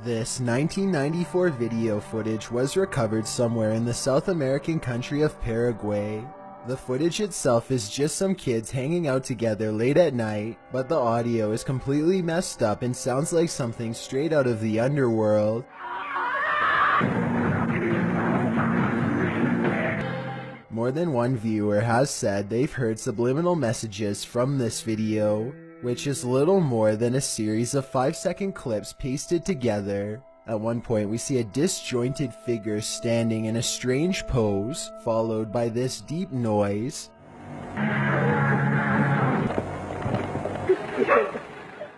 This 1994 video footage was recovered somewhere in the South American country of Paraguay. The footage itself is just some kids hanging out together late at night, but the audio is completely messed up and sounds like something straight out of the underworld. More than one viewer has said they've heard subliminal messages from this video, which is little more than a series of 5-second clips pasted together. At one point we see a disjointed figure standing in a strange pose, followed by this deep noise.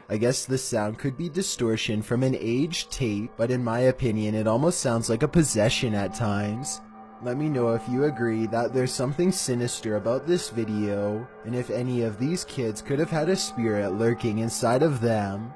I guess the sound could be distortion from an aged tape, but in my opinion it almost sounds like a possession at times. Let me know if you agree that there's something sinister about this video, and if any of these kids could have had a spirit lurking inside of them.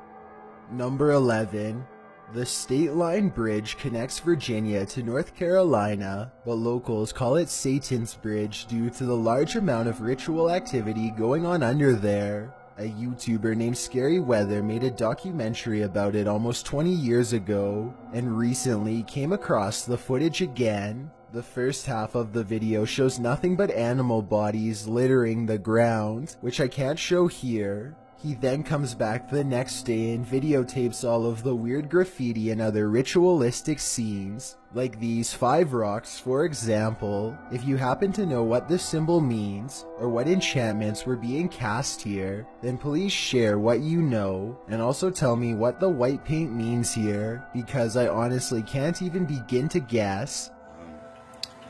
Number 11. The State Line Bridge connects Virginia to North Carolina, but locals call it Satan's Bridge due to the large amount of ritual activity going on under there. A YouTuber named Scary Weather made a documentary about it almost 20 years ago, and recently came across the footage again. The first half of the video shows nothing but animal bodies littering the ground, which I can't show here. He then comes back the next day and videotapes all of the weird graffiti and other ritualistic scenes, like these 5 rocks for example. If you happen to know what this symbol means, or what enchantments were being cast here, then please share what you know, and also tell me what the white paint means here, because I honestly can't even begin to guess.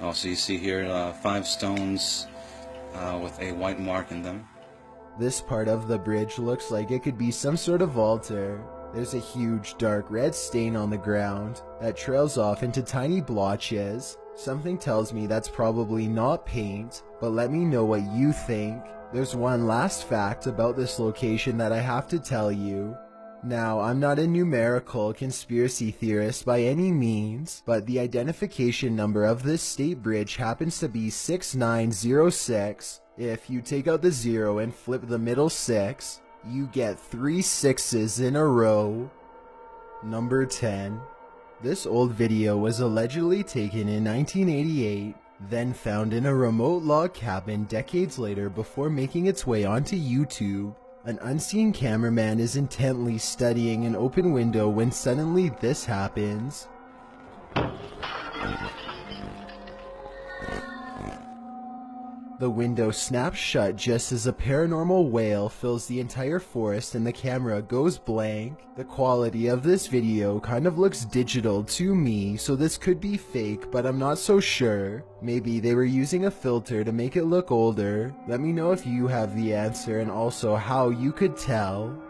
Also, you see here 5 stones with a white mark in them. This part of the bridge looks like it could be some sort of altar. There's a huge dark red stain on the ground that trails off into tiny blotches. Something tells me that's probably not paint, but let me know what you think. There's one last fact about this location that I have to tell you. Now, I'm not a numerical conspiracy theorist by any means, but the identification number of this state bridge happens to be 6906. If you take out the 0 and flip the middle 6, you get 3 6s in a row. Number 10. This old video was allegedly taken in 1988, then found in a remote log cabin decades later before making its way onto YouTube. An unseen cameraman is intently studying an open window when suddenly this happens. The window snaps shut just as a paranormal wail fills the entire forest and the camera goes blank. The quality of this video kind of looks digital to me, so this could be fake, but I'm not so sure. Maybe they were using a filter to make it look older. Let me know if you have the answer and also how you could tell.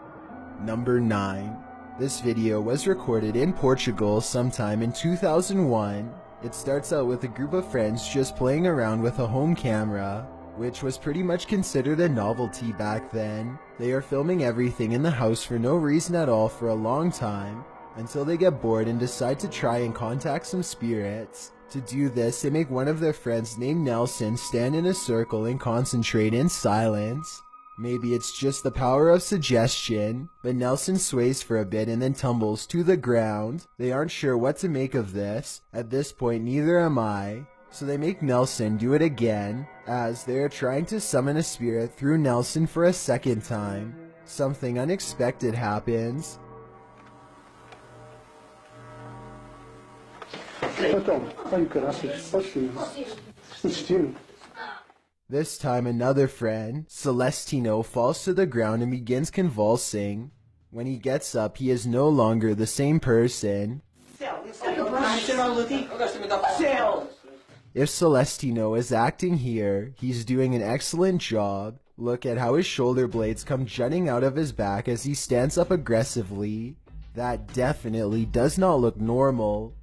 Number 9. This video was recorded in Portugal sometime in 2001. It starts out with a group of friends just playing around with a home camera, which was pretty much considered a novelty back then. They are filming everything in the house for no reason at all for a long time, until they get bored and decide to try and contact some spirits. To do this, they make one of their friends named Nelson stand in a circle and concentrate in silence. Maybe it's just the power of suggestion, but Nelson sways for a bit and then tumbles to the ground. They aren't sure what to make of this. At this point, neither am I. So they make Nelson do it again, as they are trying to summon a spirit through Nelson for a second time. Something unexpected happens. This time another friend, Celestino, falls to the ground and begins convulsing. When he gets up, he is no longer the same person. If Celestino is acting here, he's doing an excellent job. Look at how his shoulder blades come jutting out of his back as he stands up aggressively. That definitely does not look normal.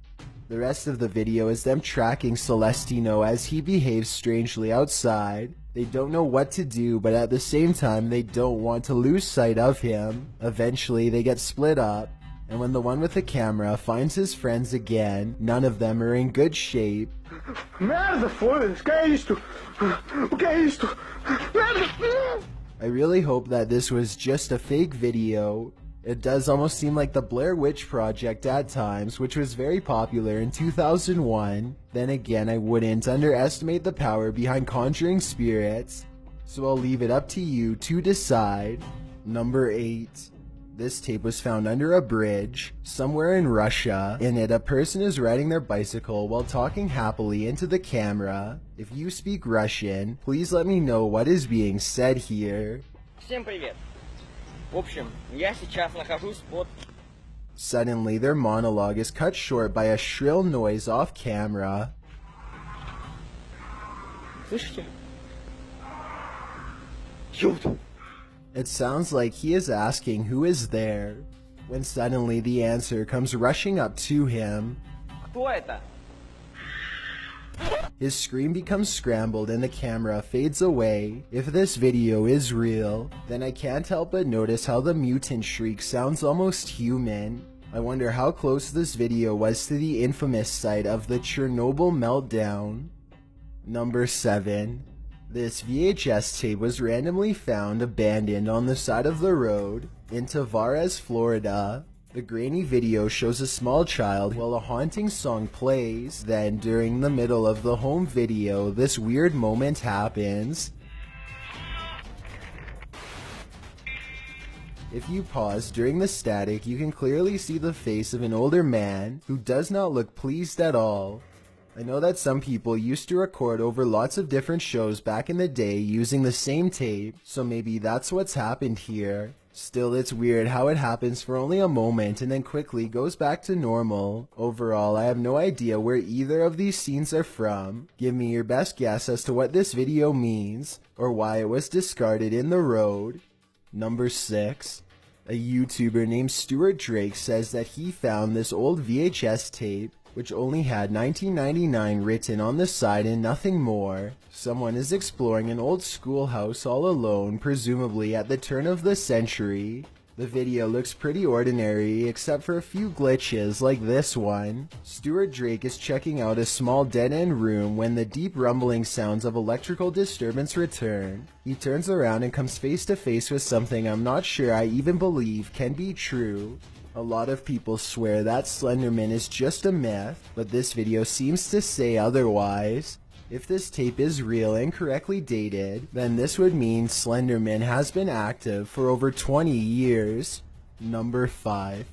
The rest of the video is them tracking Celestino as he behaves strangely outside. They don't know what to do, but at the same time they don't want to lose sight of him. Eventually they get split up, and when the one with the camera finds his friends again, none of them are in good shape. Merda, foda-se, que é isto? O que é isto? Merda! I really hope that this was just a fake video. It does almost seem like the Blair Witch Project at times, which was very popular in 2001. Then again, I wouldn't underestimate the power behind conjuring spirits, so I'll leave it up to you to decide. Number 8. This tape was found under a bridge somewhere in Russia. In it, a person is riding their bicycle while talking happily into the camera. If you speak Russian, please let me know what is being said here. Всем привет. В общем, я сейчас нахожусь под... Suddenly, their monologue is cut short by a shrill noise off camera. Слышите? Ёпт. It sounds like he is asking who is there, when suddenly the answer comes rushing up to him. Кто это? His screen becomes scrambled and the camera fades away. If this video is real, then I can't help but notice how the mutant shriek sounds almost human. I wonder how close this video was to the infamous site of the Chernobyl meltdown. Number 7. This VHS tape was randomly found abandoned on the side of the road in Tavares, Florida. The grainy video shows a small child while a haunting song plays. Then, during the middle of the home video, this weird moment happens. If you pause during the static, you can clearly see the face of an older man who does not look pleased at all. I know that some people used to record over lots of different shows back in the day using the same tape, so maybe that's what's happened here. Still, it's weird how it happens for only a moment and then quickly goes back to normal. Overall, I have no idea where either of these scenes are from. Give me your best guess as to what this video means, or why it was discarded in the road. Number 6. A YouTuber named Stuart Drake says that he found this old VHS tape, which only had 1999 written on the side and nothing more. Someone is exploring an old schoolhouse all alone, presumably at the turn of the century. The video looks pretty ordinary, except for a few glitches like this one. Stuart Drake is checking out a small dead-end room when the deep rumbling sounds of electrical disturbance return. He turns around and comes face to face with something I'm not sure I even believe can be true. A lot of people swear that Slenderman is just a myth, but this video seems to say otherwise. If this tape is real and correctly dated, then this would mean Slenderman has been active for over 20 years. Number 5.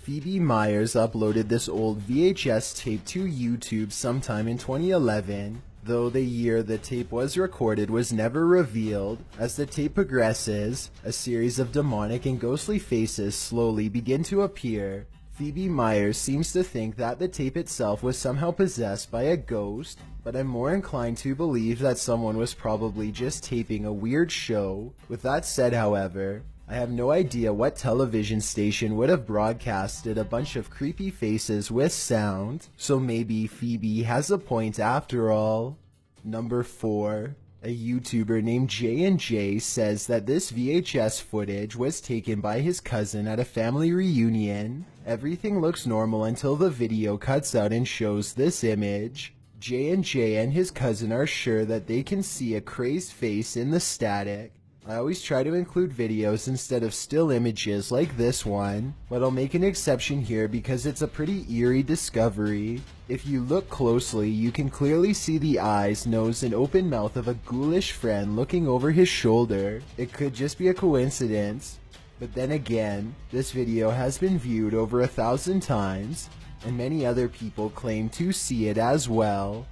Phoebe Myers uploaded this old VHS tape to YouTube sometime in 2011. Though the year the tape was recorded was never revealed, as the tape progresses, a series of demonic and ghostly faces slowly begin to appear. Phoebe Myers seems to think that the tape itself was somehow possessed by a ghost, but I'm more inclined to believe that someone was probably just taping a weird show. With that said, however, I have no idea what television station would have broadcasted a bunch of creepy faces with sound, so maybe Phoebe has a point after all. Number 4. A YouTuber named J&J says that this VHS footage was taken by his cousin at a family reunion. Everything looks normal until the video cuts out and shows this image. J&J and his cousin are sure that they can see a crazed face in the static. I always try to include videos instead of still images like this one, but I'll make an exception here because it's a pretty eerie discovery. If you look closely, you can clearly see the eyes, nose, and open mouth of a ghoulish friend looking over his shoulder. It could just be a coincidence, but then again, this video has been viewed over 1,000 times, and many other people claim to see it as well.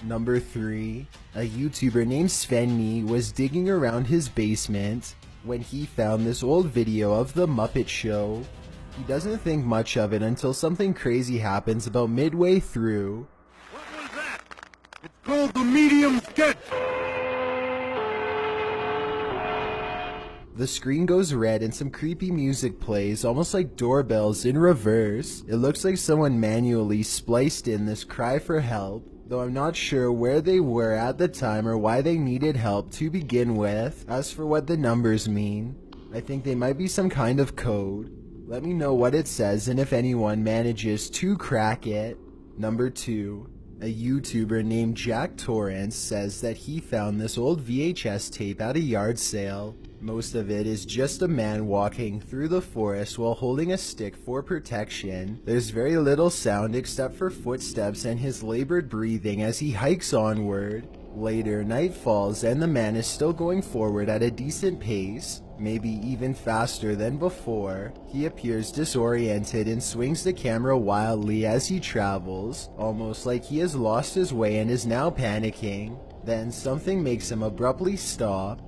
Number 3. A YouTuber named Sven was digging around his basement when he found this old video of The Muppet Show. He doesn't think much of it until something crazy happens about midway through. What was that? It's called the medium sketch! The screen goes red and some creepy music plays, almost like doorbells in reverse. It looks like someone manually spliced in this cry for help, though I'm not sure where they were at the time or why they needed help to begin with. As for what the numbers mean, I think they might be some kind of code. Let me know what it says and if anyone manages to crack it. Number 2. A YouTuber named Jack Torrance says that he found this old VHS tape at a yard sale. Most of it is just a man walking through the forest while holding a stick for protection. There's very little sound except for footsteps and his labored breathing as he hikes onward. Later, night falls and the man is still going forward at a decent pace, maybe even faster than before. He appears disoriented and swings the camera wildly as he travels, almost like he has lost his way and is now panicking. Then something makes him abruptly stop.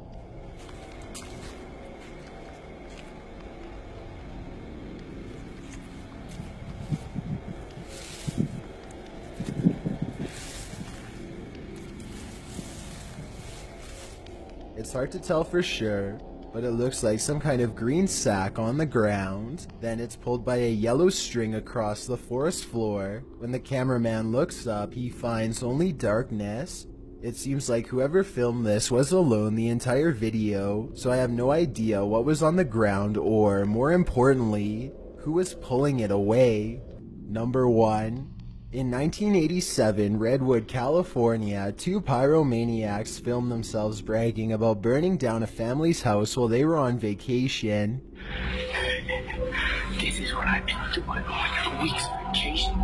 It's hard to tell for sure, but it looks like some kind of green sack on the ground. Then it's pulled by a yellow string across the forest floor. When the cameraman looks up, he finds only darkness. It seems like whoever filmed this was alone the entire video, so I have no idea what was on the ground or, more importantly, who was pulling it away. Number 1. In 1987, Redwood, California, 2 pyromaniacs filmed themselves bragging about burning down a family's house while they were on vacation. This is what I've been doing on week's vacation.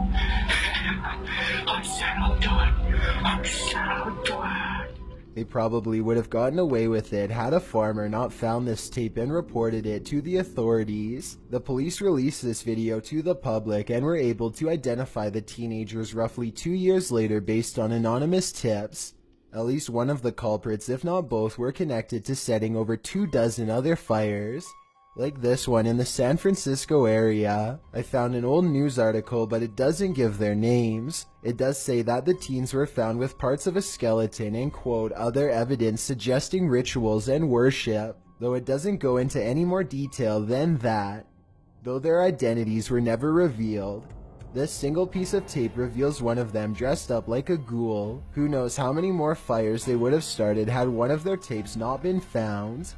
I said I'll do it. I said I'll do it. They probably would have gotten away with it had a farmer not found this tape and reported it to the authorities. The police released this video to the public and were able to identify the teenagers roughly 2 years later based on anonymous tips. At least one of the culprits, if not both, were connected to setting over 24 other fires, like this one in the San Francisco area. I found an old news article, but it doesn't give their names. It does say that the teens were found with parts of a skeleton and, quote, other evidence suggesting rituals and worship, though it doesn't go into any more detail than that. Though their identities were never revealed, this single piece of tape reveals one of them dressed up like a ghoul. Who knows how many more fires they would have started had one of their tapes not been found.